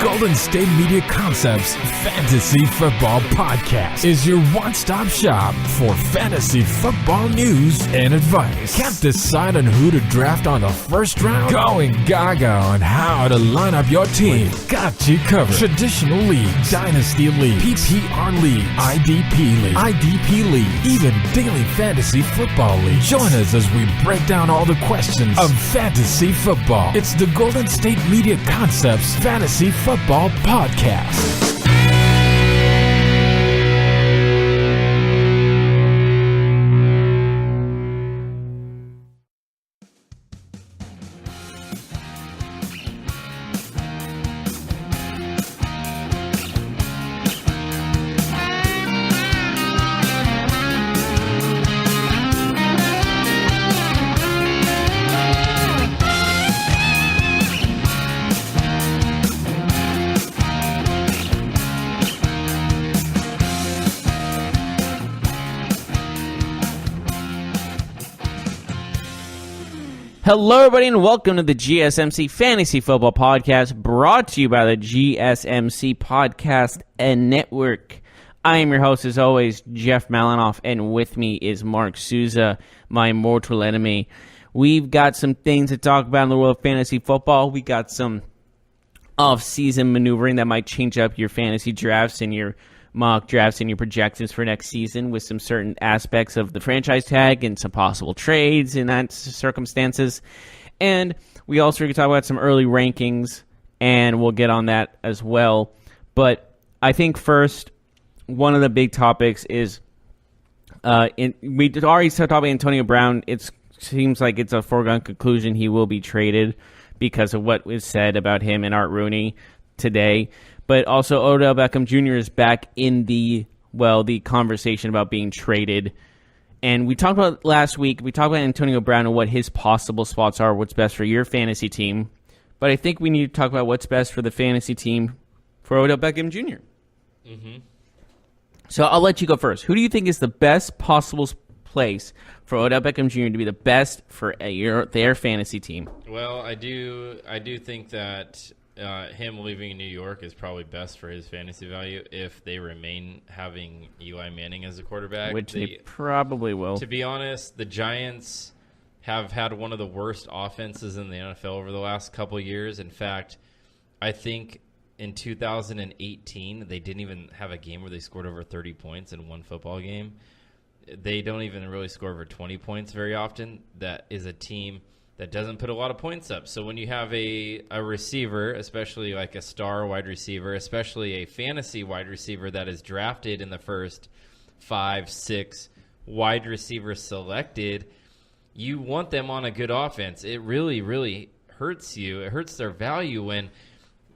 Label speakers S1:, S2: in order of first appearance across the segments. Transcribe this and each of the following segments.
S1: Golden State Media Concepts Fantasy Football Podcast is your one-stop shop for fantasy football news and advice. Can't decide on who to draft on the first round? Going gaga on how to line up your team. Got you covered. Traditional leagues, dynasty league, PPR league, IDP league, even daily fantasy football league. Join us as we break down all the questions of fantasy football. It's the Golden State Media Concepts Fantasy Football Podcast.
S2: Hello, everybody, and welcome to the GSMC Fantasy Football Podcast, brought to you by the GSMC Podcast and Network. I am your host, as always, Jeff Malinoff, and with me is Mark Souza, my mortal enemy. We've got some things to talk about in the world of fantasy football. We got some off-season maneuvering that might change up your fantasy drafts and your mock drafts and your projections for next season with some certain aspects of the franchise tag and some possible trades in that circumstances. And we also can talk about some early rankings, and we'll get on that as well. But I think first, one of the big topics is we already talked about Antonio Brown. It seems like it's a foregone conclusion he will be traded because of what was said about him and Art Rooney today. But also Odell Beckham Jr. is back in the conversation about being traded. And we talked about last week, we talked about Antonio Brown and what his possible spots are, what's best for your fantasy team. But I think we need to talk about what's best for the fantasy team for Odell Beckham Jr. Mm-hmm. So I'll let you go first. Who do you think is the best possible place for Odell Beckham Jr. to be the best for their fantasy team?
S3: Well, I do think that him leaving New York is probably best for his fantasy value if they remain having Eli Manning as a quarterback.
S2: Which they probably will.
S3: To be honest, the Giants have had one of the worst offenses in the NFL over the last couple of years. In fact, I think in 2018, they didn't even have a game where they scored over 30 points in one football game. They don't even really score over 20 points very often. That is a team that doesn't put a lot of points up. So when you have a receiver, especially like a star wide receiver, especially a fantasy wide receiver that is drafted in the first 5-6 wide receivers selected, you want them on a good offense. It really, really hurts you. It hurts their value when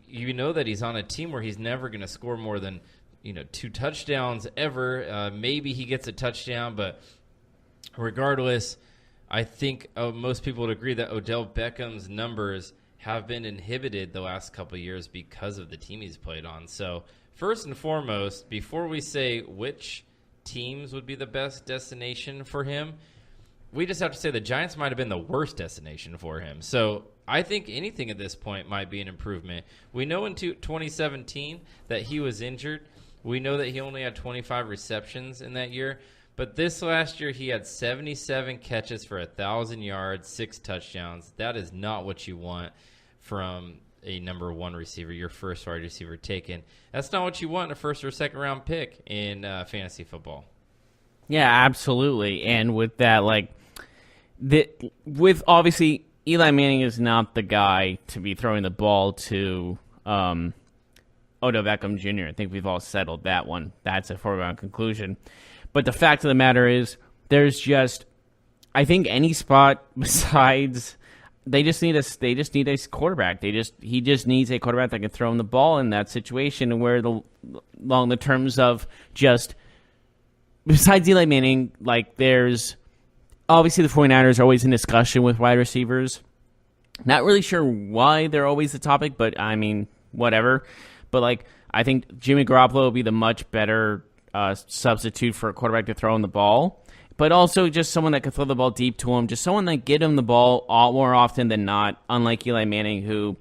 S3: you know that he's on a team where he's never going to score more than 2 touchdowns ever. Maybe he gets a touchdown, but regardless, I think most people would agree that Odell Beckham's numbers have been inhibited the last couple of years because of the team he's played on. So first and foremost, before we say which teams would be the best destination for him, we just have to say the Giants might have been the worst destination for him. So I think anything at this point might be an improvement. We know in 2017 that he was injured. We know that he only had 25 receptions in that year. But this last year, he had 77 catches for 1,000 yards, 6 touchdowns. That is not what you want from a number one receiver, your first wide receiver taken. That's not what you want in a first or second round pick in fantasy football.
S2: Yeah, absolutely. And with that, with obviously Eli Manning is not the guy to be throwing the ball to Odell Beckham Jr. I think we've all settled that one. That's a foregone conclusion. But the fact of the matter is, I think any spot besides, they just need a quarterback. He just needs a quarterback that can throw him the ball in that situation, and where along the terms of just besides Eli Manning, there's obviously the 49ers are always in discussion with wide receivers. Not really sure why they're always the topic, but I mean, whatever. But I think Jimmy Garoppolo will be the much better substitute for a quarterback to throw him the ball, but also just someone that can throw the ball deep to him, just someone that get him the ball more often than not, unlike Eli Manning, who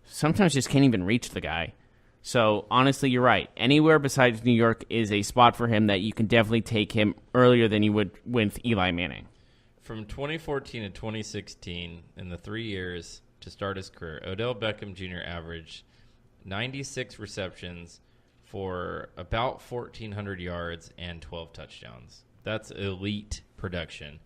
S2: sometimes just can't even reach the guy. So, honestly, you're right. Anywhere besides New York is a spot for him that you can definitely take him earlier than you would with Eli Manning.
S3: From 2014 to 2016, in the 3 years to start his career, Odell Beckham Jr. averaged 96 receptions for about 1,400 yards and 12 touchdowns. That's elite production.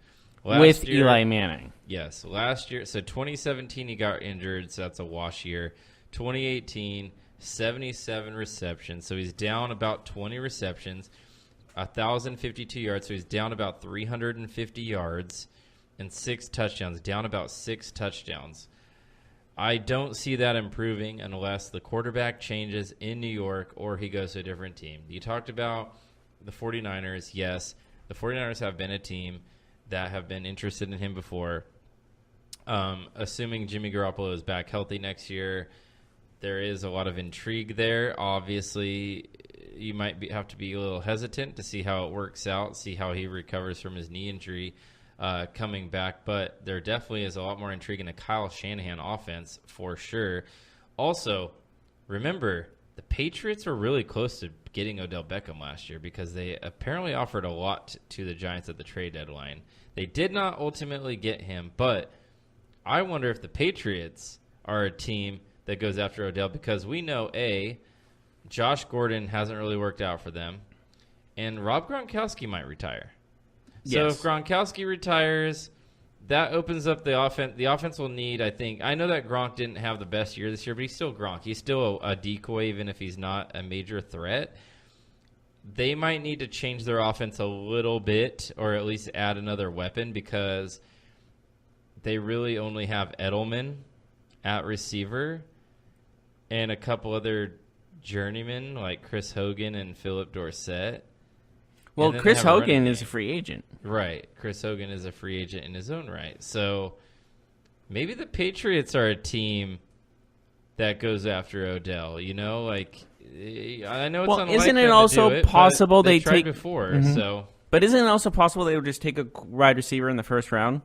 S2: With Eli Manning.
S3: Yes. Last year, so 2017 he got injured, so that's a wash year. 2018, 77 receptions, so he's down about 20 receptions. 1,052 yards, so he's down about 350 yards, and 6 touchdowns, down about 6 touchdowns. I don't see that improving unless the quarterback changes in New York or he goes to a different team. You talked about the 49ers. Yes, the 49ers have been a team that have been interested in him before. Assuming Jimmy Garoppolo is back healthy next year, there is a lot of intrigue there. Obviously, you might have to be a little hesitant to see how it works out, see how he recovers from his knee injury coming back. But there definitely is a lot more intrigue in a Kyle Shanahan offense for sure. Also, remember, the Patriots were really close to getting Odell Beckham last year because they apparently offered a lot to the Giants at the trade deadline. They did not ultimately get him, but I wonder if the Patriots are a team that goes after Odell because we know, Josh Gordon hasn't really worked out for them, and Rob Gronkowski might retire. So if Gronkowski retires, that opens up the offense. The offense will need, I think. I know that Gronk didn't have the best year this year, but he's still Gronk. He's still a decoy, even if he's not a major threat. They might need to change their offense a little bit, or at least add another weapon, because they really only have Edelman at receiver and a couple other journeymen like Chris Hogan and Philip Dorsett.
S2: Well, Chris Hogan is a free agent.
S3: Right. Chris Hogan is a free agent in his own right. So maybe the Patriots are a team that goes after Odell. You know, like, I know it's unlike
S2: isn't it
S3: them
S2: also
S3: to do it,
S2: possible
S3: they
S2: they
S3: tried
S2: take
S3: before?
S2: Mm-hmm.
S3: So,
S2: but isn't it also possible they would just take a wide receiver in the first round?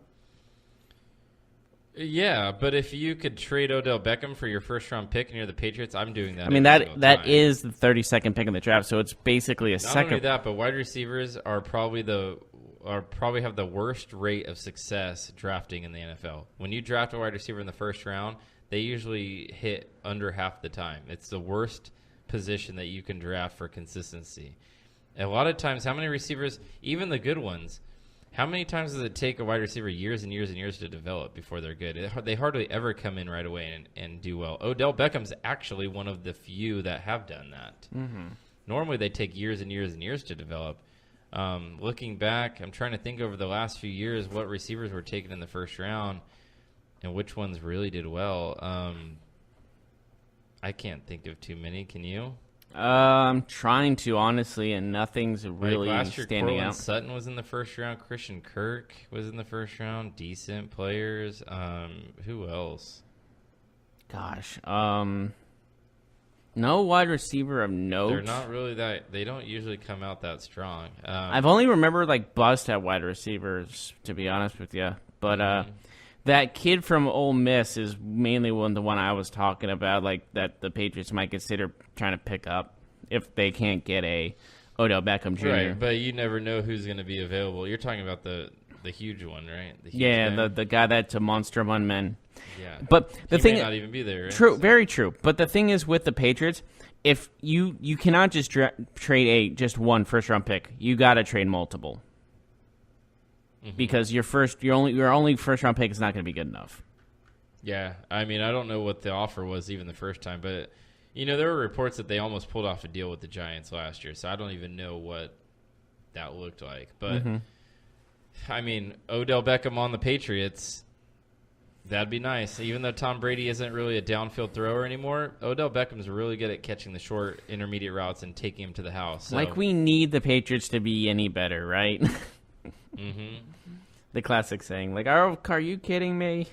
S3: yeah, but if you could trade Odell Beckham for your first-round pick and you're the Patriots, I'm doing that.
S2: I mean, that is the 32nd pick in the draft, so it's basically a second.
S3: Not only that, but wide receivers are probably have the worst rate of success drafting in the NFL. When you draft a wide receiver in the first round, they usually hit under half the time. It's the worst position that you can draft for consistency. And a lot of times, how many receivers, even the good ones, how many times does it take a wide receiver years and years and years to develop before they're good? They hardly ever come in right away and do well. Odell Beckham's actually one of the few that have done that. Mm-hmm. Normally, they take years and years and years to develop. Looking back, I'm trying to think over the last few years what receivers were taken in the first round and which ones really did well. I can't think of too many. Can you?
S2: I'm trying to, honestly, and nothing's really
S3: last year,
S2: standing
S3: Cortland
S2: out.
S3: Sutton was in the first round. Christian Kirk was in the first round. Decent players. Who else?
S2: Gosh. No wide receiver of note.
S3: They're not really that. They don't usually come out that strong.
S2: I've only remembered bust at wide receivers, to be honest with you. But that kid from Ole Miss is mainly the one I was talking about, that the Patriots might consider trying to pick up if they can't get a Odell Beckham Jr.
S3: Right, but you never know who's going to be available. You're talking about the huge one, right? The huge
S2: guy? the guy that's a monster among men.
S3: Yeah,
S2: but the thing
S3: may not even be there. Right?
S2: True, very true. But the thing is with the Patriots, if you cannot just trade just one first round pick, you got to trade multiple. Mm-hmm. Because your only first round pick is not going to be good enough.
S3: Yeah, I mean, I don't know what the offer was even the first time, but there were reports that they almost pulled off a deal with the Giants last year, so I don't even know what that looked like. But I mean, Odell Beckham on the Patriots, that'd be nice. Even though Tom Brady isn't really a downfield thrower anymore, Odell Beckham's really good at catching the short intermediate routes and taking him to the house. So.
S2: We need the Patriots to be any better, right?
S3: Mm-hmm.
S2: The classic saying, are you kidding me?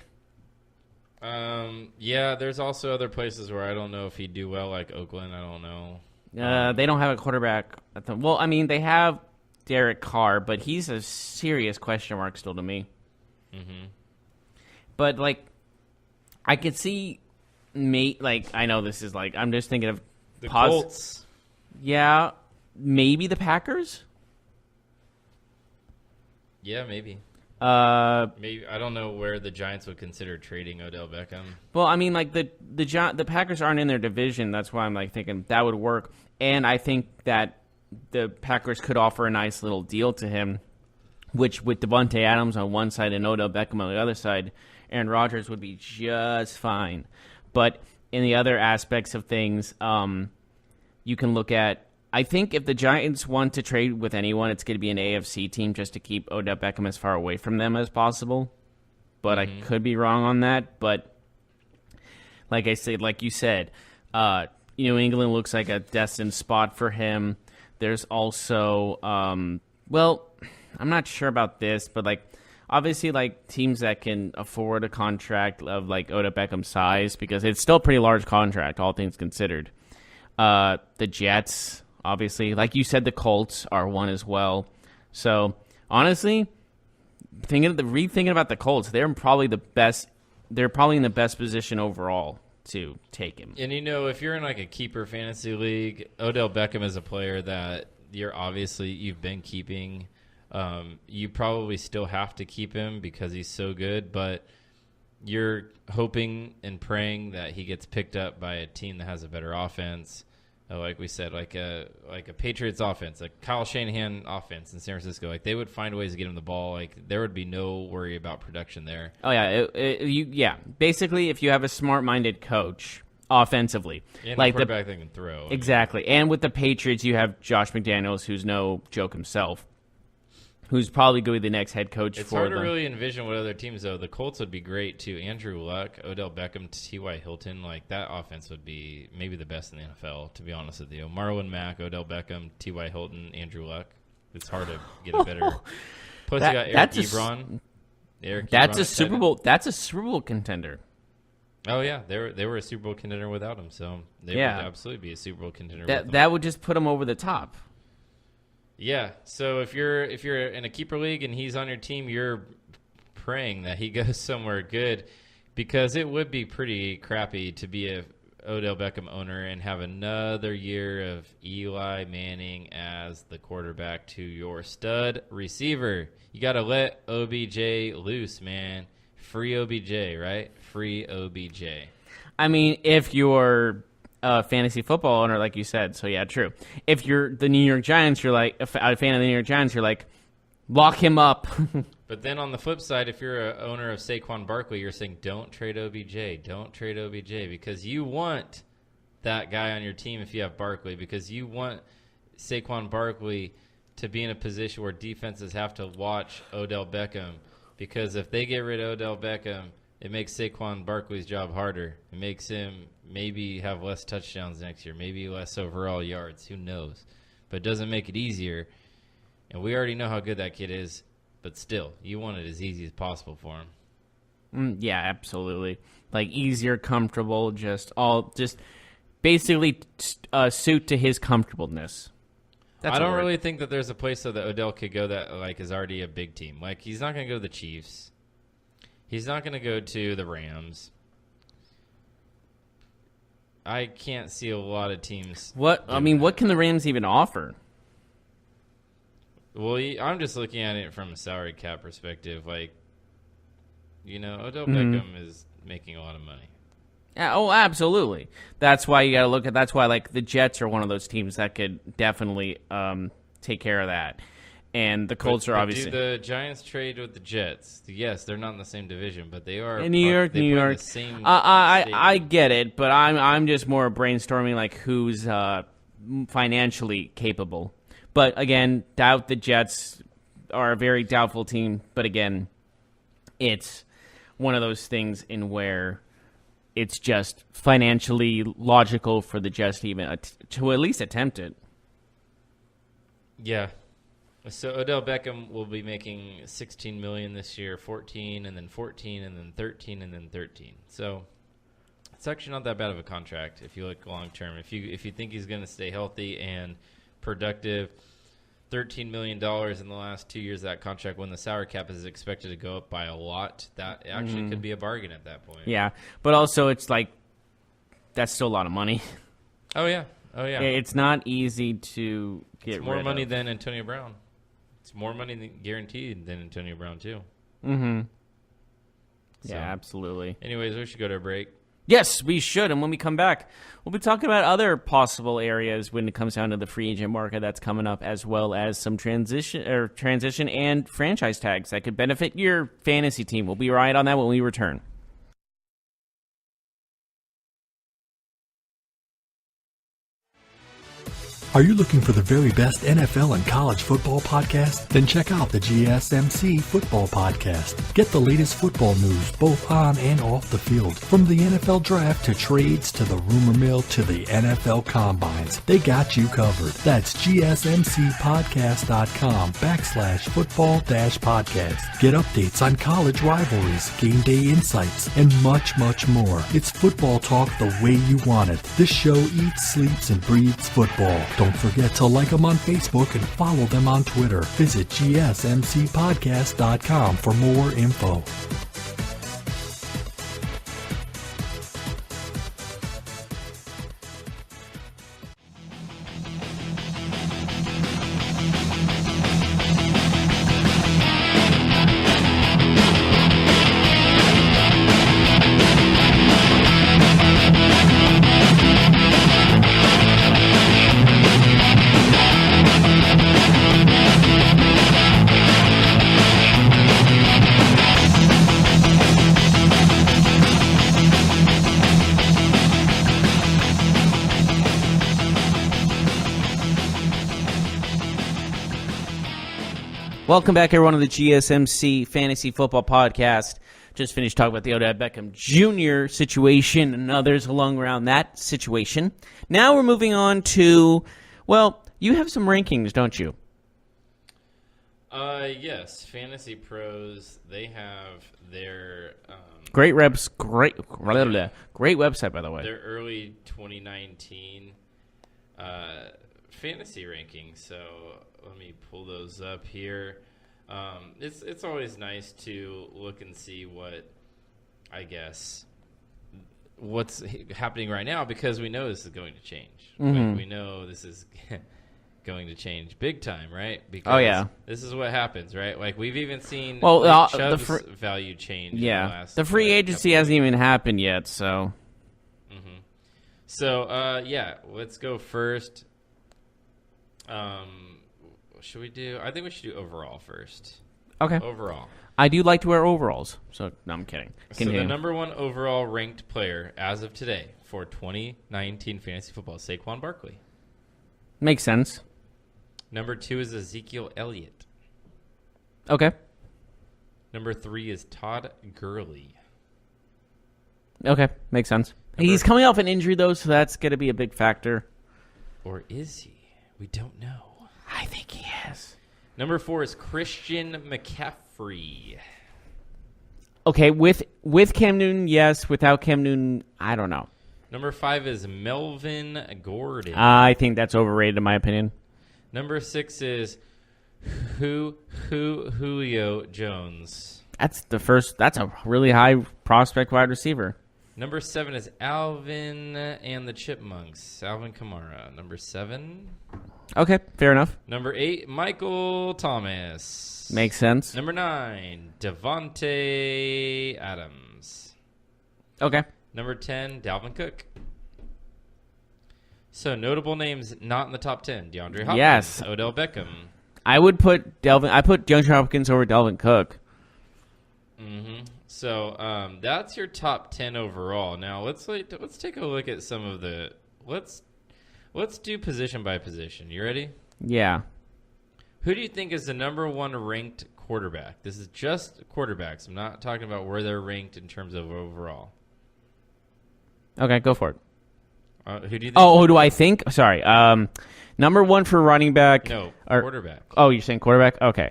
S3: Yeah, there's also other places where I don't know if he'd do well, like Oakland. I don't know.
S2: They don't have a quarterback. They have Derek Carr, but he's a serious question mark still to me. Mm-hmm. But, I could see I know this is I'm just thinking of
S3: The Colts.
S2: Yeah, maybe the Packers.
S3: Yeah, maybe. Maybe I don't know where the Giants would consider trading Odell Beckham.
S2: Well, I mean, like the Packers aren't in their division. That's why I'm like thinking that would work. And I think that the Packers could offer a nice little deal to him, which with Devontae Adams on one side and Odell Beckham on the other side, Aaron Rodgers would be just fine. But in the other aspects of things, you can look at. I think if the Giants want to trade with anyone, it's going to be an AFC team just to keep Odell Beckham as far away from them as possible. But I could be wrong on that. But like you said, New England looks like a destined spot for him. There's also, well, I'm not sure about this, but like obviously like teams that can afford a contract of like Odell Beckham's size, because it's still a pretty large contract, all things considered. The Jets. Obviously, like you said, the Colts are one as well. So honestly, rethinking about the Colts, they're probably the best. They're probably in the best position overall to take him.
S3: And if you're in like a keeper fantasy league, Odell Beckham is a player that you've been keeping. You probably still have to keep him because he's so good, but you're hoping and praying that he gets picked up by a team that has a better offense. Like we said, like a Patriots offense, like Kyle Shanahan offense in San Francisco, like they would find ways to get him the ball. Like there would be no worry about production there.
S2: Oh yeah, Basically, if you have a smart-minded coach offensively,
S3: and
S2: like
S3: a quarterback that can throw,
S2: exactly. And with the Patriots, you have Josh McDaniels, who's no joke himself, who's probably going to be the next head coach
S3: it's
S2: for
S3: hard
S2: them.
S3: to really envision what other teams, though. The Colts would be great, too. Andrew Luck, Odell Beckham, T.Y. Hilton. Like, that offense would be maybe the best in the NFL, to be honest with you. Marlon Mack, Odell Beckham, T.Y. Hilton, Andrew Luck. It's hard to get a better. Plus, you got Eric Ebron.
S2: That's a Super Bowl. That's a Super Bowl contender.
S3: Oh, yeah. They were a Super Bowl contender without him, so they would absolutely be a Super Bowl contender with him.
S2: That would just put him over the top.
S3: Yeah, so if you're in a keeper league and he's on your team, you're praying that he goes somewhere good, because it would be pretty crappy to be a Odell Beckham owner and have another year of Eli Manning as the quarterback to your stud receiver. You got to let OBJ loose, man. Free OBJ, right? Free OBJ.
S2: I mean, if you're a fantasy football owner, like you said, so yeah, true. If you're the New York Giants, you're like a fan of the New York Giants, you're like, lock him up.
S3: But then on the flip side, if you're an owner of Saquon Barkley, you're saying don't trade OBJ, because you want that guy on your team if you have Barkley, because you want Saquon Barkley to be in a position where defenses have to watch Odell Beckham, because if they get rid of Odell Beckham, it makes Saquon Barkley's job harder. It makes him maybe have less touchdowns next year, maybe less overall yards. Who knows? But it doesn't make it easier. And we already know how good that kid is. But still, you want it as easy as possible for him.
S2: Yeah, absolutely. Like easier, comfortable, just basically suit to his comfortableness.
S3: I don't really think that there's a place that Odell could go that like is already a big team. Like he's not going to go to the Chiefs. He's not going to go to the Rams. I can't see a lot of teams.
S2: What can the Rams even offer?
S3: Well, I'm just looking at it from a salary cap perspective. Like, Odell Beckham is making a lot of money.
S2: Yeah, oh, absolutely. That's why you got to look at. That's why like the Jets are one of those teams that could definitely take care of that. And the Colts are obviously.
S3: Do the Giants trade with the Jets? Yes, they're not in the same division, but they are.
S2: In New York.
S3: The same
S2: I get it, but I'm just more brainstorming like who's financially capable. But again, doubt the Jets are a very doubtful team. But again, it's one of those things in where it's just financially logical for the Jets to even to at least attempt it.
S3: Yeah. So Odell Beckham will be making $16 million this year, 14, and then 14, and then 13, and then 13. So it's actually not that bad of a contract if you look long term. If you think he's going to stay healthy and productive, $13 million in the last 2 years of that contract, when the salary cap is expected to go up by a lot, that actually could be a bargain at that point.
S2: Yeah, but also it's like that's still a lot of money.
S3: Oh, yeah. Oh, yeah.
S2: It's not easy to get
S3: It's more
S2: rid
S3: money
S2: of.
S3: than Antonio Brown. It's more money guaranteed than Antonio Brown, too.
S2: Mm-hmm.
S3: So,
S2: Yeah, absolutely.
S3: anyways, we should go to a break.
S2: Yes, we should. And when we come back, we'll be talking about other possible areas when it comes down to the free agent market that's coming up, as well as some transition and franchise tags that could benefit your fantasy team. We'll be right on that when we return.
S4: Are you looking for the very best NFL and college football podcast? Then check out the GSMC Football Podcast. Get the latest football news both on and off the field. From the NFL Draft to trades to the rumor mill to the NFL Combines, they got you covered. That's GSMCpodcast.com/football-podcast. Get updates on college rivalries, game day insights, and much, much more. It's football talk the way you want it. This show eats, sleeps, and breathes football. Don't forget to like them on Facebook and follow them on Twitter. Visit GSMCpodcast.com for more info.
S2: Welcome back, everyone, to the GSMC Fantasy Football Podcast. Just finished talking about the Odell Beckham Jr. situation and others along around that situation. Now we're moving on to, well, you have some rankings, don't you?
S3: Yes. Fantasy Pros, they have their...
S2: Great website, by the way.
S3: Their early 2019 fantasy rankings. So let me pull those up here. It's always nice to look and see what's happening right now, because we know this is going to change.
S2: Mm-hmm.
S3: Like, we know this is going to change big time, right? Because
S2: yeah.
S3: This is what happens, right? Like, we've even seen
S2: the
S3: value change.
S2: Yeah,
S3: in the last,
S2: the free agency hasn't even happened yet, so.
S3: Mm-hmm. So, let's go first. Should we do? I think we should do overall first.
S2: Okay.
S3: Overall.
S2: I do like to wear overalls, so no, I'm kidding. Continue.
S3: So the number one overall ranked player as of today for 2019 fantasy football is Saquon Barkley.
S2: Makes sense.
S3: Number 2 is Ezekiel Elliott.
S2: Okay.
S3: Number 3 is Todd Gurley.
S2: Okay, makes sense. He's coming off an injury, though, so that's going to be a big factor.
S3: Or is he? We don't know.
S2: I think he is.
S3: Number 4 is Christian McCaffrey.
S2: Okay, with Cam Newton, yes. Without Cam Newton, I don't know.
S3: Number 5 is Melvin Gordon.
S2: I think that's overrated, in my opinion.
S3: Number 6 is Julio Jones.
S2: That's a really high prospect wide receiver.
S3: Number 7 is Alvin and the Chipmunks. Alvin Kamara. Number 7.
S2: Okay, fair enough.
S3: Number 8, Michael Thomas.
S2: Makes sense.
S3: Number 9, Devontae Adams.
S2: Okay.
S3: Number 10, Dalvin Cook. So notable names not in the top 10. DeAndre Hopkins.
S2: Yes.
S3: Odell Beckham.
S2: I put DeAndre Hopkins over Dalvin Cook.
S3: Mm-hmm. So that's your top 10 overall. Now let's take a look at some of the let's do position by position. You ready?
S2: Yeah.
S3: Who do you think is the number one ranked quarterback? This is just quarterbacks. I'm not talking about where they're ranked in terms of overall.
S2: Okay, go for it.
S3: Who do you think?
S2: Oh, who do I think? Sorry. Number 1 for running back.
S3: No, quarterback.
S2: Oh, you're saying quarterback? Okay.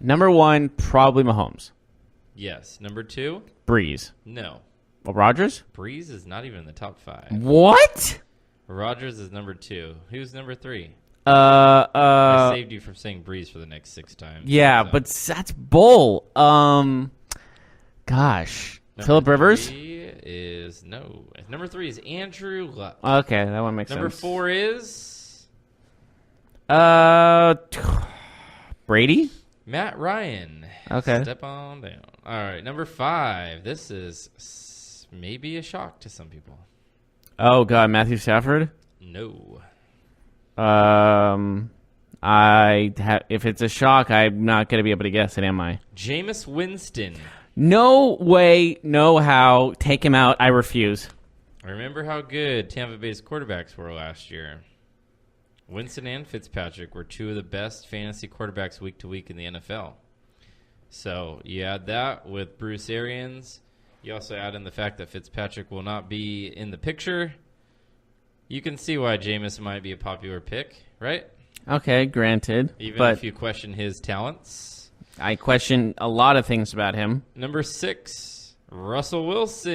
S2: Number 1, probably Mahomes.
S3: Yes. Number 2?
S2: Breeze.
S3: No.
S2: Well, Rodgers?
S3: Breeze is not even in the top 5.
S2: What?
S3: Rodgers is number 2. Who's number 3?
S2: I
S3: saved you from saying Breeze for the next 6 times.
S2: Yeah,
S3: so.
S2: but that's bull. Phillip Rivers?
S3: is no. Number 3 is Andrew Luck.
S2: Okay, that one makes
S3: Number
S2: sense.
S3: 4 is
S2: Brady?
S3: Matt Ryan.
S2: Okay.
S3: Step on down. All right, number 5. This is maybe a shock to some people.
S2: Oh, God, Matthew Stafford?
S3: No.
S2: If it's a shock, I'm not going to be able to guess it, am I?
S3: Jameis Winston.
S2: No way, no how. Take him out. I refuse.
S3: Remember how good Tampa Bay's quarterbacks were last year. Winston and Fitzpatrick were 2 of the best fantasy quarterbacks week to week in the NFL. So you add that with Bruce Arians. You also add in the fact that Fitzpatrick will not be in the picture. You can see why Jameis might be a popular pick, right?
S2: Okay, granted.
S3: Even
S2: but
S3: if you question his talents.
S2: I question a lot of things about him.
S3: Number 6, Russell Wilson.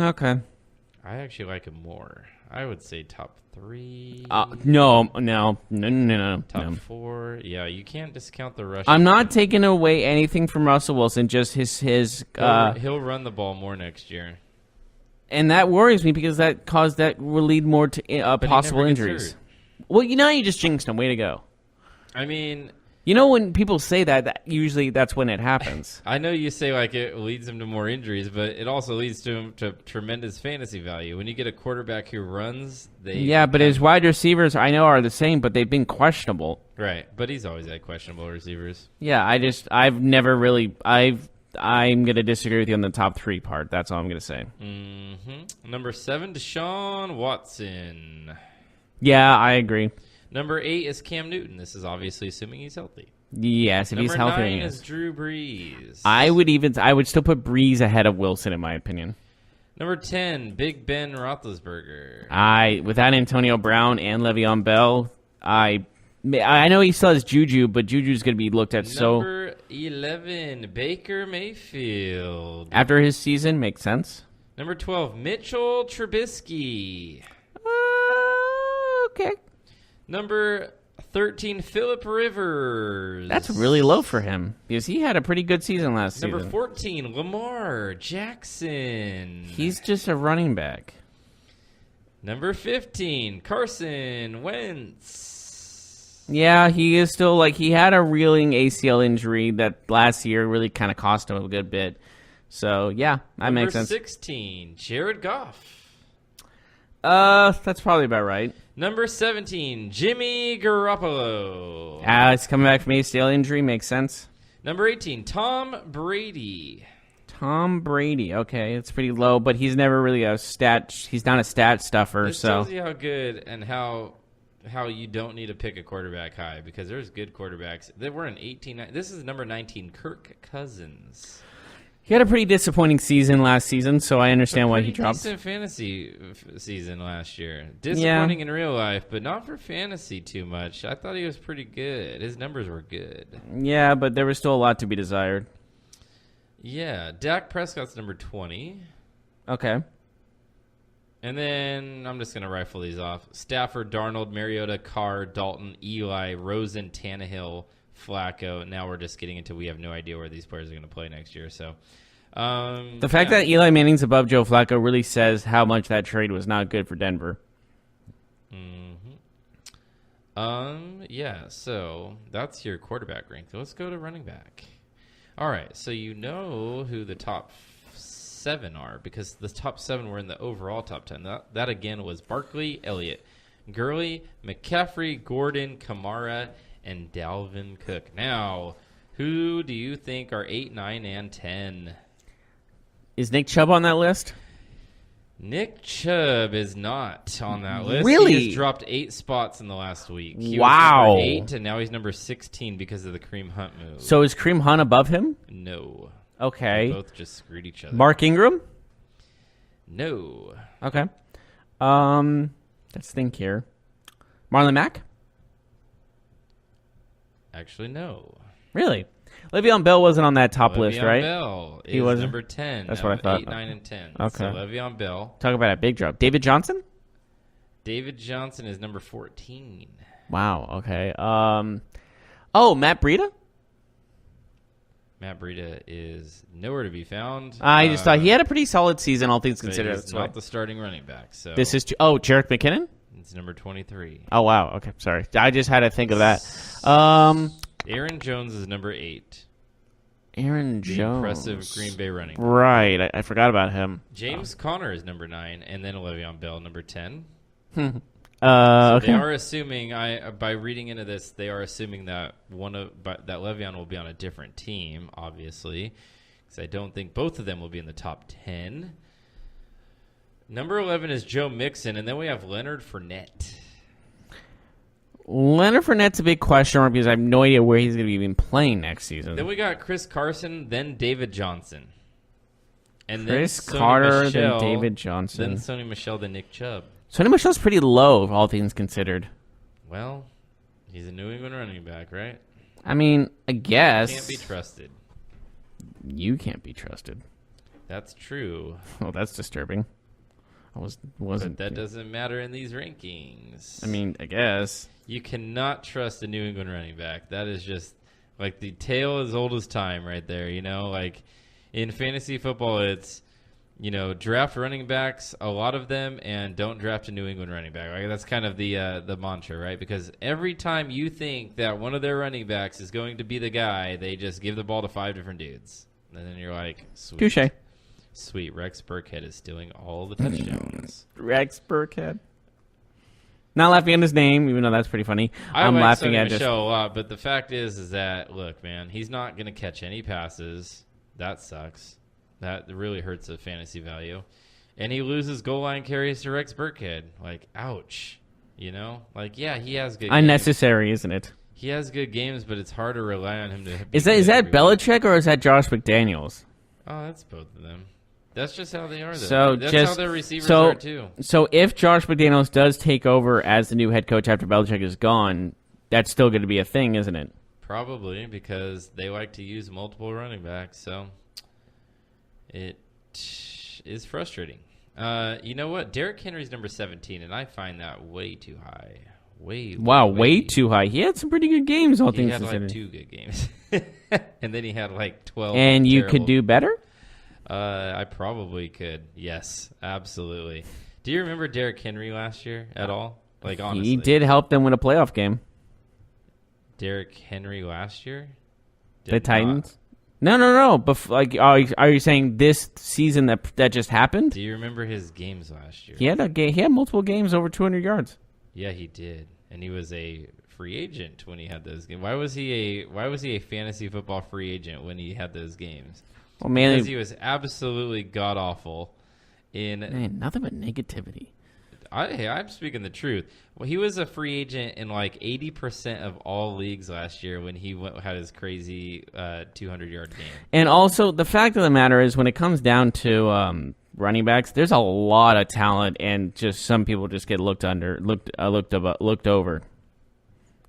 S2: Okay.
S3: I actually like him more. I would say top 3.
S2: No.
S3: Top 4. Yeah, you can't discount the rush.
S2: I'm not taking away anything from Russell Wilson, just his
S3: he'll run the ball more next year.
S2: And that worries me because that will lead more to
S3: But he
S2: possible
S3: never gets
S2: injuries.
S3: hurt.
S2: Well, you just jinxed him. Way to go.
S3: I mean,
S2: When people say that usually that's when it happens.
S3: I know you say like it leads him to more injuries, but it also leads to him to tremendous fantasy value. When you get a quarterback who runs,
S2: But his wide receivers I know are the same, but they've been questionable.
S3: right. But he's always had questionable receivers.
S2: Yeah, I've never really I'm gonna disagree with you on the top 3 part. That's all I'm gonna say.
S3: Number 7, Deshaun Watson.
S2: Yeah, I agree.
S3: Number 8 is Cam Newton. This is obviously assuming he's healthy.
S2: Yes, if he's
S3: Number
S2: healthy.
S3: 9
S2: yes.
S3: is Drew Brees.
S2: I would still put Breeze ahead of Wilson in my opinion.
S3: Number 10, Big Ben Roethlisberger.
S2: Without Antonio Brown and Le'Veon Bell, I know he still has Juju, but Juju's going to be looked at
S3: Number 11, Baker Mayfield.
S2: after his season makes sense.
S3: Number 12, Mitchell Trubisky.
S2: Okay,
S3: Number 13, Phillip Rivers.
S2: that's really low for him because he had a pretty good season last
S3: Number
S2: season.
S3: 14, Lamar Jackson.
S2: He's just a running back.
S3: Number 15, Carson Wentz.
S2: Yeah, he is still he had a reeling ACL injury that last year really kind of cost him a good bit. So yeah, that makes sense.
S3: Number 16, Jared Goff.
S2: That's probably about right.
S3: Number 17, Jimmy Garoppolo.
S2: It's coming back from ACL injury, makes sense.
S3: Number 18, Tom Brady.
S2: Tom Brady, okay, it's pretty low, but he's never really he's not a stat stuffer,
S3: This
S2: so.
S3: tells you how good and how you don't need to pick a quarterback high because there's good quarterbacks. They were in 18. This is number 19, Kirk Cousins.
S2: He had a pretty disappointing season last season, so I understand why he
S3: Pretty
S2: dropped.
S3: decent fantasy season last year. Disappointing in real life, but not for fantasy too much. I thought he was pretty good. His numbers were good.
S2: Yeah, but there was still a lot to be desired.
S3: Yeah, Dak Prescott's number 20.
S2: Okay.
S3: And then I'm just going to rifle these off. Stafford, Darnold, Mariota, Carr, Dalton, Eli, Rosen, Tannehill, Flacco. Now we're just getting into we have no idea where these players are going to play next year. So
S2: The fact that Eli Manning's above Joe Flacco really says how much that trade was not good for Denver.
S3: Yeah, so that's your quarterback rank. Let's go to running back. All right, so you know who the top 7 are because the top 7 were in the overall top 10. That again was Barkley, Elliott, Gurley, McCaffrey, Gordon, Kamara, and Dalvin Cook. Now, who do you think are 8, 9, and 10?
S2: Is Nick Chubb on that list?
S3: Nick Chubb is not on that list.
S2: Really?
S3: He has dropped 8 spots in the last week. He
S2: Wow.
S3: was number 8, and now he's number 16 because of the Kareem Hunt move.
S2: So is Kareem Hunt above him?
S3: No.
S2: Okay.
S3: They both just screwed each other.
S2: Mark Ingram?
S3: No.
S2: Okay. Let's think here. Marlon Mack?
S3: Actually, no.
S2: Really? Le'Veon Bell wasn't on that top list,
S3: Le'Veon
S2: right?
S3: Bell
S2: He
S3: is
S2: wasn't?
S3: number 10.
S2: That's
S3: out
S2: what I
S3: of
S2: thought.
S3: 8, 9, and 10.
S2: Okay.
S3: So Le'Veon Bell.
S2: Talk about a big drop. David Johnson?
S3: David Johnson is number 14.
S2: Wow. Okay. Matt Breida?
S3: Matt Breida is nowhere to be found.
S2: I just thought he had a pretty solid season, all things considered.
S3: He's not the starting running back. So
S2: this is Jerick McKinnon?
S3: It's number 23.
S2: Oh, wow. Okay, sorry. I just had to think of that.
S3: Aaron Jones is number 8.
S2: Aaron Jones.
S3: Impressive Green Bay running back.
S2: Right. I forgot about him.
S3: James Conner is number 9, and then Le'Veon Bell, number 10.
S2: Okay.
S3: They are assuming, by reading into this, they are assuming that that Le'Veon will be on a different team, obviously, because I don't think both of them will be in the top 10. Number 11 is Joe Mixon, and then we have Leonard Fournette.
S2: Leonard Fournette's a big question mark because I have no idea where he's going to be even playing next season.
S3: Then we got Chris Carson, then David Johnson. And
S2: Chris
S3: then
S2: Carter,
S3: Michel,
S2: then David Johnson.
S3: Then Sony Michel, then Nick Chubb.
S2: Sony Michel's pretty low, all things considered.
S3: Well, he's a New England running back, right?
S2: I mean, I guess.
S3: Can't be trusted.
S2: You can't be trusted.
S3: That's true.
S2: Oh, that's disturbing. Wasn't.
S3: But that doesn't matter in these rankings.
S2: I mean, I guess.
S3: You cannot trust a New England running back. That is just like the tale as old as time right there. You know, like in fantasy football, it's, you know, draft running backs, a lot of them, and don't draft a New England running back. Like, that's kind of the mantra, right? Because every time you think that one of their running backs is going to be the guy, they just give the ball to 5 different dudes. And then you're like, sweet.
S2: Touche.
S3: Sweet. Rex Burkhead is stealing all the touchdowns.
S2: Rex Burkhead. Not laughing at his name, even though that's pretty funny.
S3: I'm
S2: like
S3: laughing
S2: Sonny
S3: at
S2: just
S3: Michel a lot, but the fact is that, look, man, he's not going to catch any passes. That sucks. That really hurts the fantasy value. And he loses goal line carries to Rex Burkhead. Like, ouch. You know? Like, yeah, he has good
S2: unnecessary,
S3: games.
S2: isn't it?
S3: He has good games, but it's hard to rely on him to be
S2: Is
S3: good
S2: that
S3: every week.
S2: Belichick or is that Josh McDaniels?
S3: Oh, that's both of them. That's just how they are, though.
S2: So
S3: That's how their receivers are, too.
S2: So if Josh McDaniels does take over as the new head coach after Belichick is gone, that's still going to be a thing, isn't it?
S3: Probably, because they like to use multiple running backs, so it is frustrating. You know what? Derrick Henry's number 17, and I find that way too high. Way
S2: too high. He had some pretty good games, all
S3: He
S2: things
S3: had
S2: considered.
S3: like 2 good games. And then he had like 12.
S2: And you
S3: terrible.
S2: could do better?
S3: I probably could. Yes, absolutely. Do you remember Derrick Henry last year at all? Like, honestly.
S2: He did help them win a playoff game.
S3: Derrick Henry last year?
S2: The Titans? No. Like, are you saying this season that just happened?
S3: Do you remember his games last year?
S2: He had multiple games over 200 yards.
S3: Yeah, he did, and he was a free agent when he had those games. Why was he a fantasy football free agent when he had those games?
S2: Well, man,
S3: Because he was absolutely god awful.
S2: Man, nothing but negativity.
S3: I'm speaking the truth. Well, he was a free agent in like 80% of all leagues last year when he had his crazy 200-yard game.
S2: And also, the fact of the matter is, when it comes down to running backs, there's a lot of talent, and just some people just get looked over.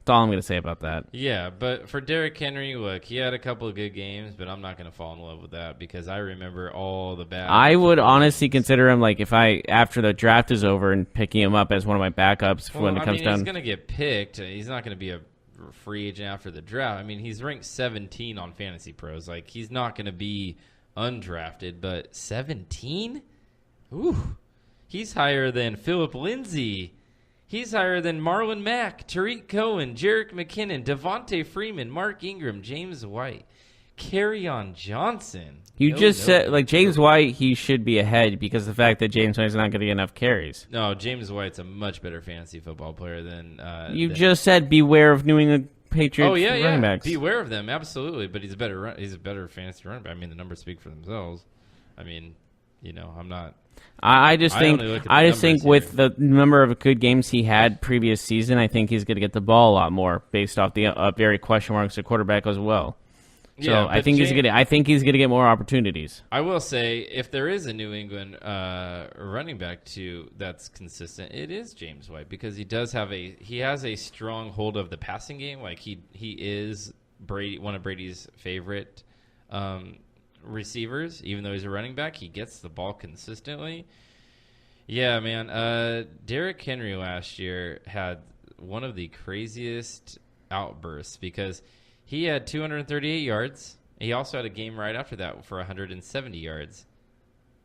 S2: That's all I'm going to say about that.
S3: Yeah, but for Derrick Henry, look, he had a couple of good games, but I'm not going to fall in love with that because I remember all the bad.
S2: I would honestly consider him, like, if after the draft is over, and picking him up as one of my backups when it comes down.
S3: He's going to get picked. He's not going to be a free agent after the draft. I mean, he's ranked 17 on Fantasy Pros. Like, he's not going to be undrafted, but 17? Ooh. He's higher than Philip Lindsay. He's higher than Marlon Mack, Tariq Cohen, Jerick McKinnon, Devontae Freeman, Mark Ingram, James White, Kerryon Johnson.
S2: You just said, like, James White, he should be ahead because of the fact that James White's not going to get enough carries.
S3: No, James White's a much better fantasy football player than...
S2: just said beware of New England Patriots running backs.
S3: Beware of them, absolutely. But he's a better fantasy running back. I mean, the numbers speak for themselves. I mean, you know, I'm not...
S2: I just think with the number of good games he had previous season, I think he's going to get the ball a lot more based off the very question marks at quarterback as well. So
S3: yeah,
S2: I think he's going to get more opportunities.
S3: I will say, if there is a New England running back that's consistent, it is James White because he has a strong hold of the passing game. Like he is one of Brady's favorite receivers, even though he's a running back. He gets the ball consistently. Yeah, man. Derrick Henry last year had one of the craziest outbursts because he had 238 yards He also had a game right after that for 170 yards.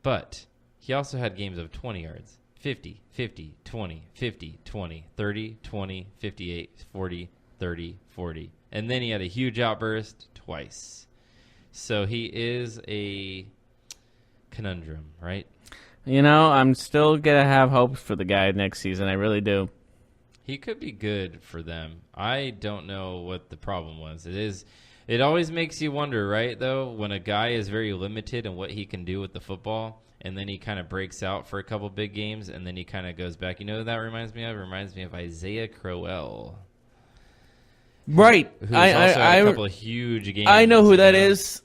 S3: But he also had games of 20 yards. 50, 50, 20, 50, 20, 30, 20, 58, 40, 30, 40. And then he had a huge outburst twice. So he is a conundrum, right?
S2: You know, I'm still going to have hopes for the guy next season. I really do.
S3: He could be good for them. I don't know what the problem was. It always makes you wonder, right, though, when a guy is very limited in what he can do with the football, and then he kind of breaks out for a couple big games, and then he kind of goes back. You know what that reminds me of? It reminds me of Isaiah Crowell.
S2: Right.
S3: Who's also had a couple of huge games.
S2: I know who that is.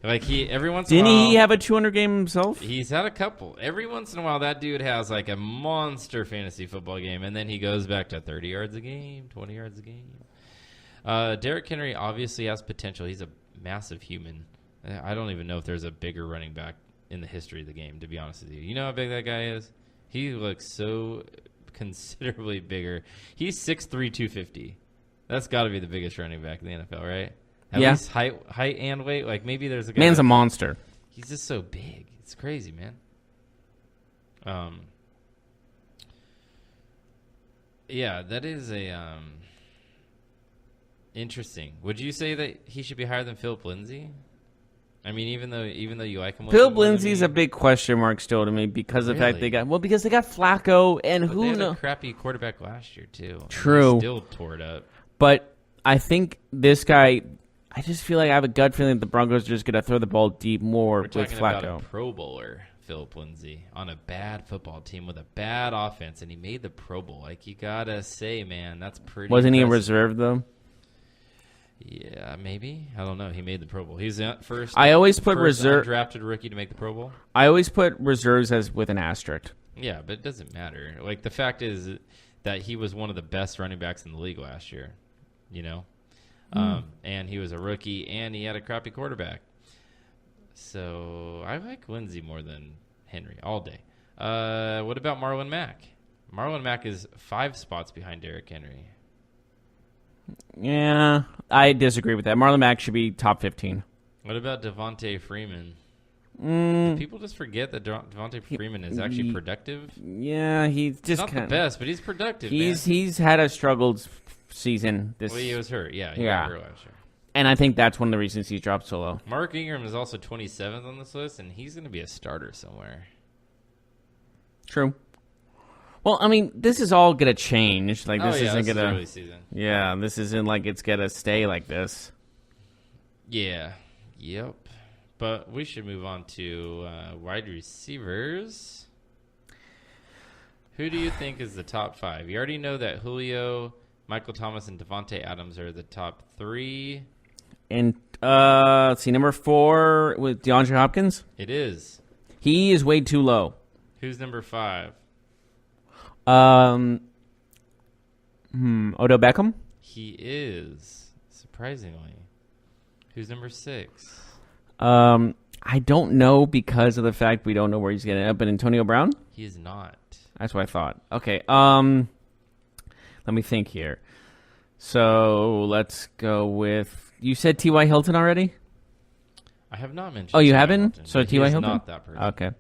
S3: Like every once in a while,
S2: Didn't he have a 200 game himself?
S3: He's had a couple. Every once in a while, that dude has like a monster fantasy football game, and then he goes back to 30 yards a game, 20 yards a game. Derrick Henry obviously has potential. He's a massive human. I don't even know if there's a bigger running back in the history of the game, to be honest with you. You know how big that guy is? He looks so considerably bigger. He's 6'3", 250. That's got to be the biggest running back in the NFL, right? At least height and weight. Like maybe there's a guy.
S2: Man's a monster.
S3: He's just so big. It's crazy, man. Yeah, that is a interesting. Would you say that he should be higher than Philip Lindsay? I mean, even though you like him,
S2: Philip Lindsay's a big question mark still to me because of the fact they got Flacco and
S3: but
S2: who
S3: they had
S2: knows.
S3: a crappy quarterback last year too.
S2: True,
S3: he still tore it up.
S2: But I think this guy. I just feel like I have a gut feeling that the Broncos are just going to throw the ball deep more with
S3: talking
S2: Flacco.
S3: About a Pro Bowler, Philip Lindsay, on a bad football team with a bad offense, and he made the Pro Bowl. Like, you got to say, man, that's pretty
S2: Wasn't
S3: impressive.
S2: he a reserve, though?
S3: Yeah, maybe. I don't know. He made the Pro Bowl. He's the first.
S2: I always put reserve
S3: undrafted rookie to make the Pro Bowl.
S2: I always put reserves as with an asterisk.
S3: Yeah, but it doesn't matter. Like, the fact is that he was one of the best running backs in the league last year, you know? And he was a rookie, and he had a crappy quarterback. So I like Lindsey more than Henry all day. What about Marlon Mack? Marlon Mack is 5 spots behind Derrick Henry.
S2: Yeah, I disagree with that. Marlon Mack should be top 15.
S3: What about Devontae Freeman? Do people just forget that Devontae Freeman is actually productive?
S2: Yeah, he's just
S3: not the best, but he's productive.
S2: He's had a struggled season.
S3: Well, he was hurt. Yeah, he
S2: got
S3: got hurt last year.
S2: And I think that's one of the reasons he's dropped so low.
S3: Mark Ingram is also 27th on this list, and he's going to be a starter somewhere.
S2: True. Well, I mean, this is all going to change. Like, this isn't going to.
S3: early season.
S2: Yeah, this isn't like it's going to stay like this.
S3: Yeah. Yep. But we should move on to wide receivers. Who do you think is the top 5? You already know that Julio, Michael Thomas, and Devontae Adams are the top 3.
S2: And let's see, number 4 with DeAndre Hopkins.
S3: It is.
S2: He is way too low.
S3: Who's number 5?
S2: Odell Beckham.
S3: He is, surprisingly. Who's number 6?
S2: I don't know because of the fact we don't know where he's going to end up. But Antonio Brown.
S3: He is not.
S2: That's what I thought. Okay. Let me think here. So let's go with. You said T.Y. Hilton already?
S3: I have not mentioned.
S2: Oh, you
S3: T.Y.
S2: haven't?
S3: Hilton,
S2: So
S3: but he
S2: T.Y.
S3: is
S2: Hilton?
S3: not that person.
S2: Okay.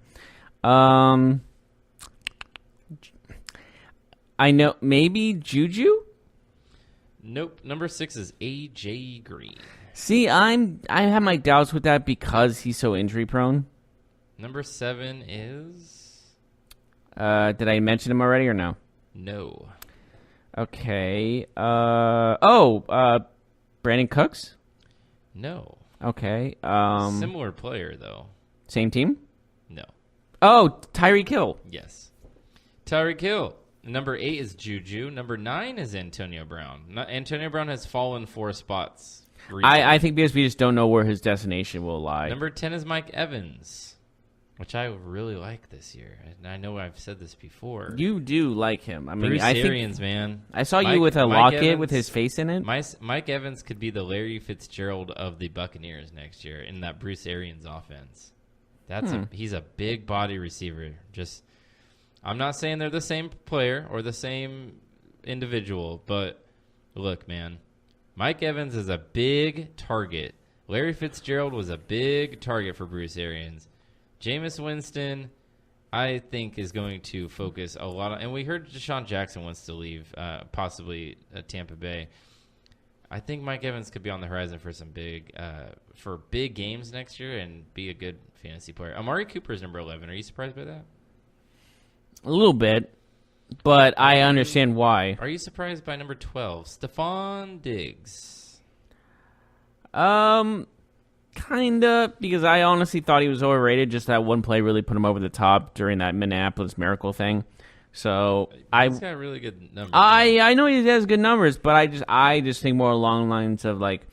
S2: I know maybe Juju.
S3: Nope. Number 6 is A.J. Green.
S2: See, I have my doubts with that because he's so injury prone.
S3: Number 7 is.
S2: Did I mention him already or no?
S3: No.
S2: Okay. Brandon Cooks?
S3: No.
S2: Okay.
S3: Similar player, though.
S2: Same team?
S3: No.
S2: Oh, Tyreek Hill.
S3: Yes. Tyreek Hill. Number 8 is Juju. Number 9 is Antonio Brown. Antonio Brown has fallen 4 spots.
S2: I think because we just don't know where his destination will lie.
S3: Number 10 is Mike Evans, which I really like this year. And I know I've said this before.
S2: You do like him. I mean,
S3: Bruce
S2: I
S3: Arians,
S2: think,
S3: man.
S2: I saw you with a locket with his face in it.
S3: Mike Evans could be the Larry Fitzgerald of the Buccaneers next year in that Bruce Arians offense. He's a big body receiver. I'm not saying they're the same player or the same individual, but look, man, Mike Evans is a big target, Larry Fitzgerald was a big target for Bruce Arians. Jameis Winston, I think, is going to focus a lot on, and we heard Deshaun Jackson wants to leave, possibly Tampa Bay. I think Mike Evans could be on the horizon for some big games next year and be a good fantasy player. Amari Cooper is number 11. Are you surprised by that?
S2: A little bit, but I understand why.
S3: Are you surprised by number 12, Stephon Diggs?
S2: Kinda, because I honestly thought he was overrated. Just that one play really put him over the top during that Minneapolis Miracle thing. So
S3: He's got really good numbers.
S2: I know he has good numbers, but I just think more along the lines of like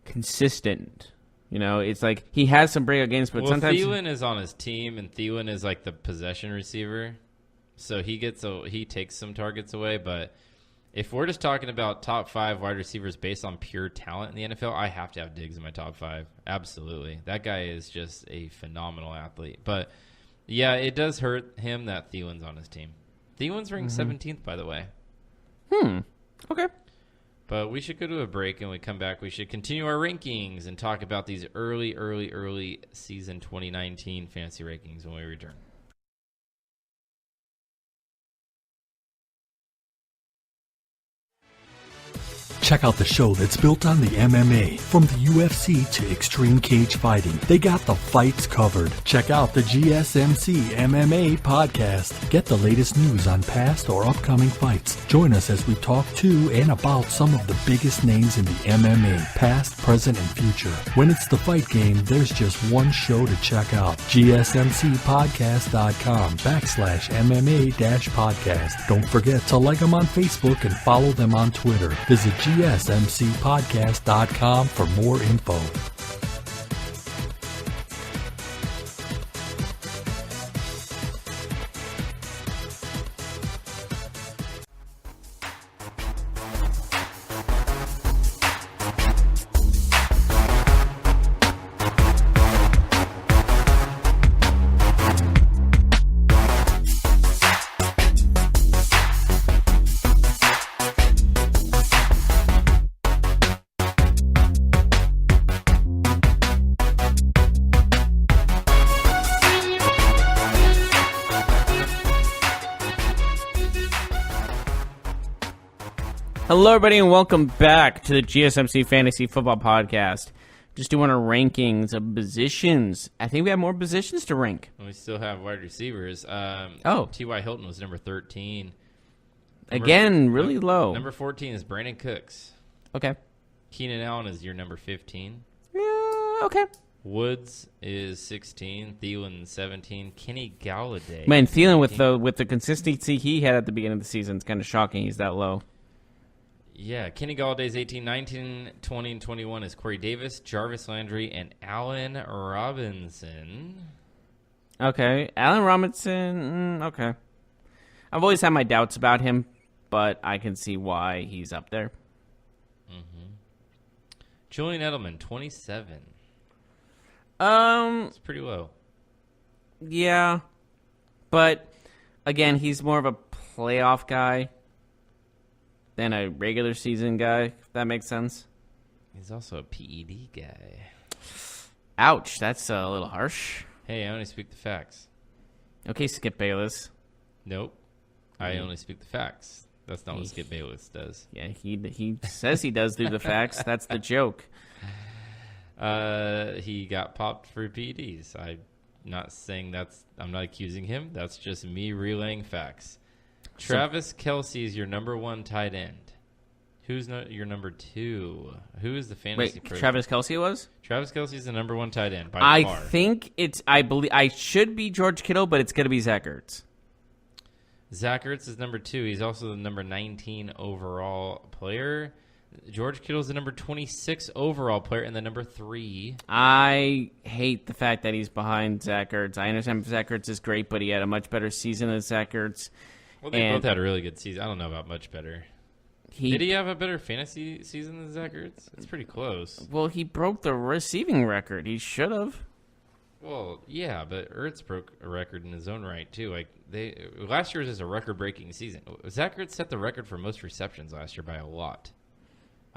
S2: consistent. You know, it's like he has some breakout games, but sometimes
S3: Thielen is on his team, and Thielen is like the possession receiver, so he takes some targets away. But if we're just talking about top 5 wide receivers based on pure talent in the NFL, I have to have Diggs in my top 5. Absolutely, that guy is just a phenomenal athlete. But yeah, it does hurt him that Thielen's on his team. Thielen's ranked 17th, by the way.
S2: Okay.
S3: But we should go to a break, and when we come back, we should continue our rankings and talk about these early season 2019 fantasy rankings when we return.
S4: Check out the show that's built on the MMA. From the UFC to extreme cage fighting, they got the fights covered. Check out the GSMC MMA podcast. Get the latest news on past or upcoming fights. Join us as we talk to and about some of the biggest names in the MMA, past, present, and future. When it's the fight game, there's just one show to check out. GSMCpodcast.com/MMA-podcast. Don't forget to like them on Facebook and follow them on Twitter. Visit GSMCpodcast.com for more info.
S2: Hello, everybody, and welcome back to the GSMC Fantasy Football Podcast. Just doing our rankings of positions. I think we have more positions to rank.
S3: We still have wide receivers. T.Y. Hilton was number 13.
S2: Again, really low.
S3: Number 14 is Brandon Cooks.
S2: Okay.
S3: Keenan Allen is your number 15.
S2: Yeah, okay.
S3: Woods is 16. Thielen 17. Kenny Galladay.
S2: Man, Thielen with the consistency he had at the beginning of the season, it's kind of shocking he's that low.
S3: Yeah, Kenny Galladay's 18, 19, 20, and 21 is Corey Davis, Jarvis Landry, and Allen Robinson.
S2: Okay, Allen Robinson, okay. I've always had my doubts about him, but I can see why he's up there.
S3: Mm-hmm. Julian Edelman, 27. It's pretty low.
S2: Yeah, but again, he's more of a playoff guy than a regular season guy, if that makes sense.
S3: He's also a PED guy.
S2: Ouch, that's a little harsh.
S3: Hey, I only speak the facts.
S2: Okay, Skip Bayless.
S3: Nope. I only speak the facts. That's not what Skip Bayless does.
S2: Yeah, he says he does do the facts. That's the joke.
S3: He got popped for PEDs. I'm not saying I'm not accusing him. That's just me relaying facts. Travis Kelce is your number 1 tight end. Who's your number 2? Who is the fantasy person?
S2: Travis Kelce was?
S3: Travis Kelce is the number 1 tight end by far.
S2: I believe I should be George Kittle, but it's going to be Zach Ertz.
S3: Zach Ertz is number 2. He's also the number 19 overall player. George Kittle is the number 26 overall player and the number 3.
S2: I hate the fact that he's behind Zach Ertz. I understand Zach Ertz is great, but he had a much better season than Zach Ertz.
S3: Well, they both had a really good season. I don't know about much better. Did he have a better fantasy season than Zach Ertz? It's pretty close.
S2: Well, he broke the receiving record. He should have.
S3: Well, yeah, but Ertz broke a record in his own right, too. Last year was just a record-breaking season. Zach Ertz set the record for most receptions last year by a lot.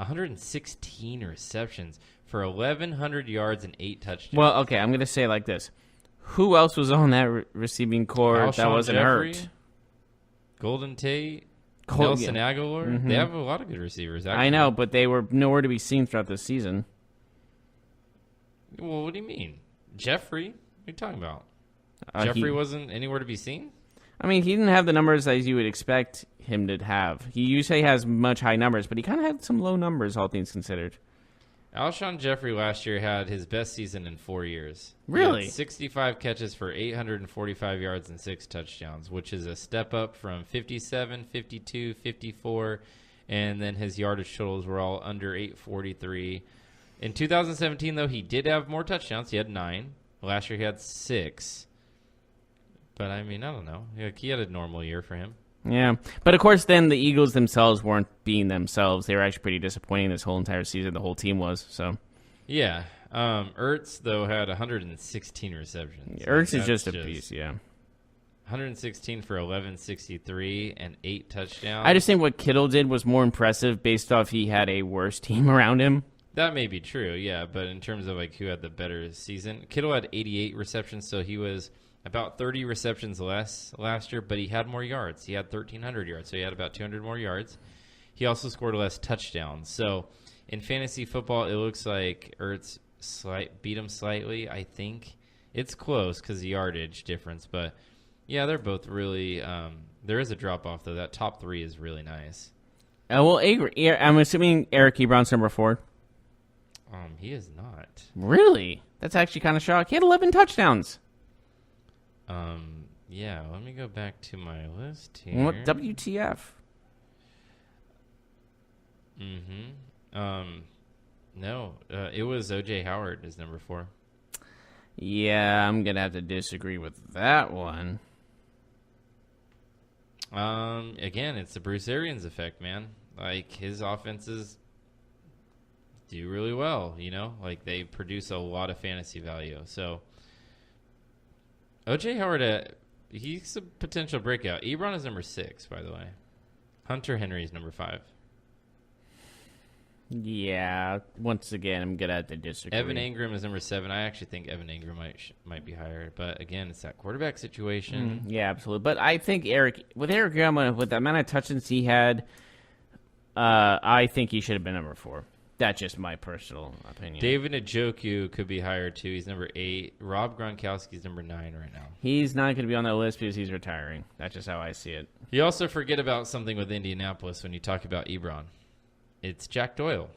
S3: 116 receptions for 1,100 yards and 8 touchdowns.
S2: Well, okay, I'm going to say it like this. Who else was on that receiving core that wasn't
S3: Jeffrey,
S2: hurt?
S3: Golden Tate, Nelson Aguilar. Mm-hmm. They have a lot of good receivers, actually.
S2: I know, but they were nowhere to be seen throughout the season.
S3: Well, what do you mean? Jeffrey? What are you talking about? Jeffrey wasn't anywhere to be seen?
S2: I mean, he didn't have the numbers as you would expect him to have. He usually has much high numbers, but he kind of had some low numbers, all things considered.
S3: Alshon Jeffrey last year had his best season in 4 years.
S2: Really?
S3: He had 65 catches for 845 yards and 6 touchdowns, which is a step up from 57, 52, 54, and then his yardage totals were all under 843. In 2017, though, he did have more touchdowns. He had 9. Last year he had 6. But, I mean, I don't know. He had a normal year for him.
S2: Yeah, but of course then the Eagles themselves weren't being themselves. They were actually pretty disappointing this whole entire season. The whole team was, so.
S3: Yeah. Ertz, though, had 116 receptions.
S2: Ertz is just a beast, yeah.
S3: 116 for 1163 and 8 touchdowns.
S2: I just think what Kittle did was more impressive based off he had a worse team around him.
S3: That may be true, yeah, but in terms of like who had the better season, Kittle had 88 receptions, so he was about 30 receptions less last year, but he had more yards. He had 1,300 yards, so he had about 200 more yards. He also scored less touchdowns. So in fantasy football, it looks like Ertz beat him slightly, I think. It's close because the yardage difference, but yeah, they're both really there is a drop-off, though. That top 3 is really nice.
S2: I'm assuming Eric Ebron's number 4.
S3: He is not.
S2: Really? That's actually kind of shocking. He had 11 touchdowns.
S3: Yeah, let me go back to my list here.
S2: What WTF?
S3: No, it was OJ Howard is number 4.
S2: Yeah, I'm gonna have to disagree with that one.
S3: Again, it's the Bruce Arians effect, man. Like, his offenses do really well, you know? Like, they produce a lot of fantasy value. So, O.J. Howard, he's a potential breakout. Ebron is number 6, by the way. Hunter Henry is number 5.
S2: Yeah, once again, I'm gonna have to disagree.
S3: Evan Ingram is number 7. I actually think Evan Ingram might be higher, but again, it's that quarterback situation.
S2: Yeah, absolutely. But I think Eric Graham, with the amount of touchdowns he had, I think he should have been number 4. That's just my personal opinion.
S3: David Njoku could be higher too. He's number 8. Rob Gronkowski's number 9 right now.
S2: He's not going to be on that list because he's retiring. That's just how I see it.
S3: You also forget about something with Indianapolis when you talk about Ebron. It's Jack Doyle.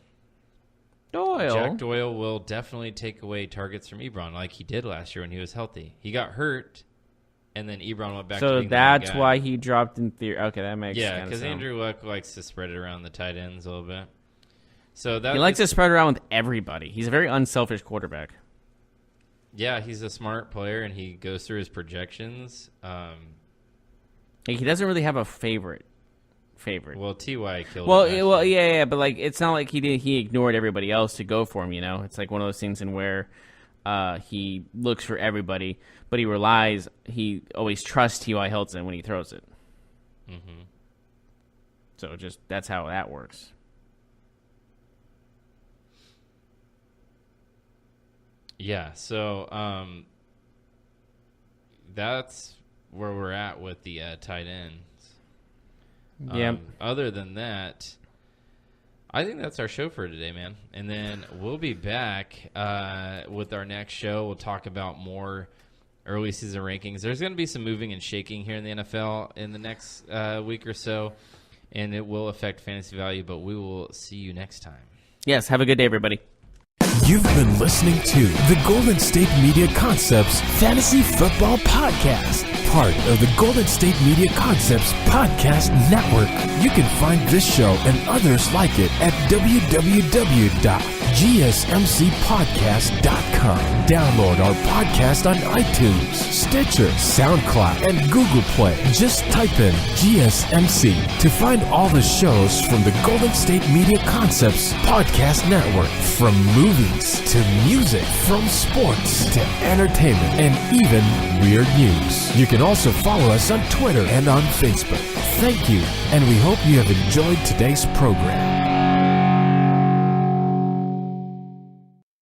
S3: Jack Doyle will definitely take away targets from Ebron like he did last year when he was healthy. He got hurt, and then Ebron went back to being
S2: that's
S3: the guy.
S2: Why he dropped in theory. Okay, that makes sense.
S3: Yeah, because Andrew Luck likes to spread it around the tight ends a little bit. So he
S2: likes to spread around with everybody. He's a very unselfish quarterback.
S3: Yeah, he's a smart player, and he goes through his projections.
S2: He doesn't really have a favorite.
S3: Well, T.Y. killed him.
S2: Well, yeah, but like it's not like he ignored everybody else to go for him. You know, it's like one of those things in where he looks for everybody, but he always trusts T.Y. Hilton when he throws it. Mm-hmm. So just that's how that works.
S3: Yeah, so that's where we're at with the tight ends.
S2: Yeah.
S3: Other than that, I think that's our show for today, man. And then we'll be back with our next show. We'll talk about more early season rankings. There's going to be some moving and shaking here in the NFL in the next week or so, and it will affect fantasy value, but we will see you next time.
S2: Yes, have a good day, everybody.
S1: You've been listening to the Golden State Media Concepts Fantasy Football Podcast, part of the Golden State Media Concepts Podcast Network. You can find this show and others like it at www.gsmcpodcast.com. Download our podcast on iTunes, Stitcher, SoundCloud, and Google Play. Just type in GSMC to find all the shows from the Golden State Media Concepts Podcast Network. From movies to music, from sports to entertainment, and even weird news. You can also follow us on Twitter and on Facebook. Thank you, and we hope you have enjoyed today's program.